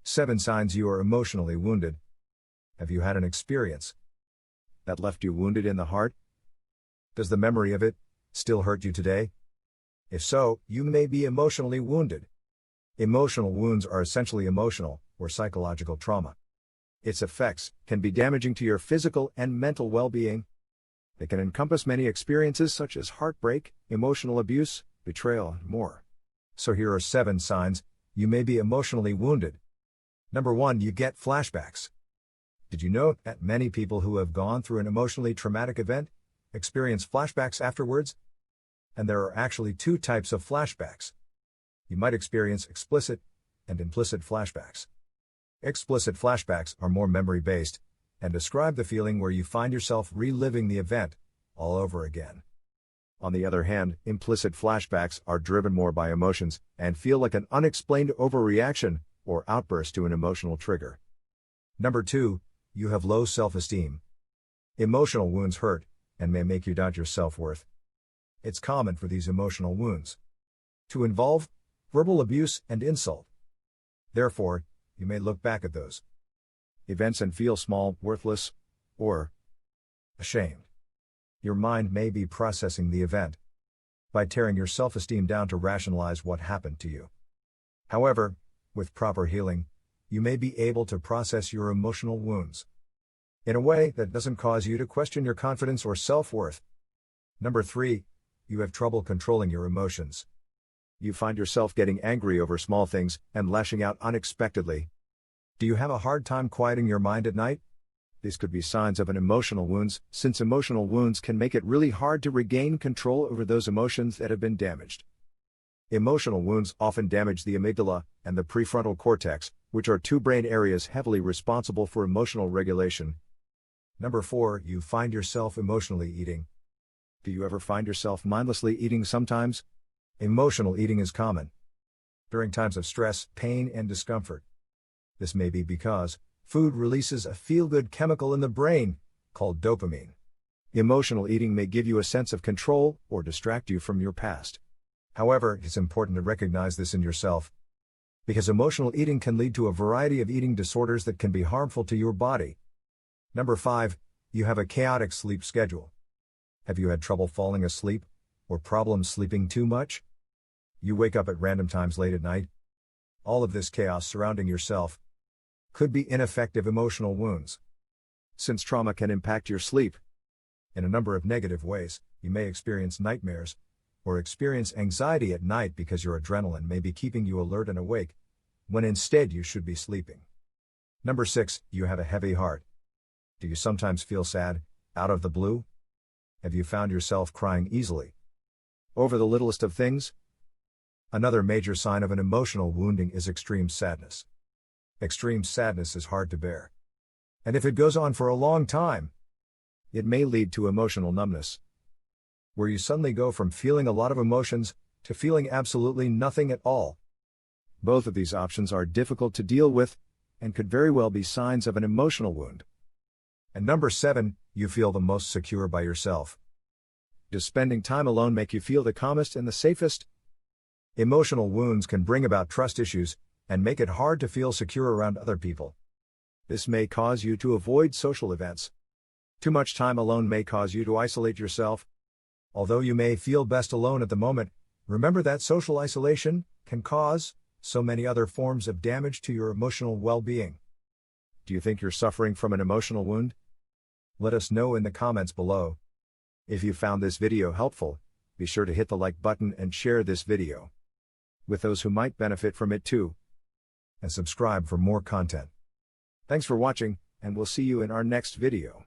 7 signs you are emotionally wounded. Have you had an experience that left you wounded in the heart? Does the memory of it still hurt you today? If so, you may be emotionally wounded. Emotional wounds are essentially emotional or psychological trauma. Its effects can be damaging to your physical and mental well-being. They can encompass many experiences such as heartbreak, emotional abuse, betrayal, and more. So here are 7 signs you may be emotionally wounded. Number 1, you get flashbacks. Did you know that many people who have gone through an emotionally traumatic event experience flashbacks afterwards? And there are actually 2 types of flashbacks. You might experience explicit and implicit flashbacks. Explicit flashbacks are more memory-based and describe the feeling where you find yourself reliving the event all over again. On the other hand, implicit flashbacks are driven more by emotions and feel like an unexplained overreaction or outburst to an emotional trigger. Number 2, you have low self-esteem. Emotional wounds hurt and may make you doubt your self-worth. It's common for these emotional wounds to involve verbal abuse and insult. Therefore, you may look back at those events and feel small, worthless, or ashamed. Your mind may be processing the event by tearing your self-esteem down to rationalize what happened to you. However, with proper healing, you may be able to process your emotional wounds in a way that doesn't cause you to question your confidence or self-worth. Number 3, you have trouble controlling your emotions. You find yourself getting angry over small things and lashing out unexpectedly. Do you have a hard time quieting your mind at night? These could be signs of an emotional wounds, since emotional wounds can make it really hard to regain control over those emotions that have been damaged. Emotional wounds often damage the amygdala and the prefrontal cortex, which are 2 brain areas heavily responsible for emotional regulation. Number 4, you find yourself emotionally eating. Do you ever find yourself mindlessly eating sometimes? Emotional eating is common during times of stress, pain, and discomfort. This may be because food releases a feel-good chemical in the brain called dopamine. Emotional eating may give you a sense of control or distract you from your past. However, it's important to recognize this in yourself, because emotional eating can lead to a variety of eating disorders that can be harmful to your body. Number 5, you have a chaotic sleep schedule. Have you had trouble falling asleep or problems sleeping too much? You wake up at random times late at night. All of this chaos surrounding yourself could be ineffective emotional wounds. Since trauma can impact your sleep in a number of negative ways, you may experience nightmares or experience anxiety at night because your adrenaline may be keeping you alert and awake, when instead you should be sleeping. Number 6, you have a heavy heart. Do you sometimes feel sad, out of the blue? Have you found yourself crying easily over the littlest of things? Another major sign of an emotional wounding is extreme sadness. Extreme sadness is hard to bear. And if it goes on for a long time, it may lead to emotional numbness, where you suddenly go from feeling a lot of emotions to feeling absolutely nothing at all. Both of these options are difficult to deal with and could very well be signs of an emotional wound. And number 7, you feel the most secure by yourself. Does spending time alone make you feel the calmest and the safest? Emotional wounds can bring about trust issues and make it hard to feel secure around other people. This may cause you to avoid social events. Too much time alone may cause you to isolate yourself. Although you may feel best alone at the moment, remember that social isolation can cause so many other forms of damage to your emotional well-being. Do you think you're suffering from an emotional wound? Let us know in the comments below. If you found this video helpful, be sure to hit the like button and share this video with those who might benefit from it too. And subscribe for more content. Thanks for watching, and we'll see you in our next video.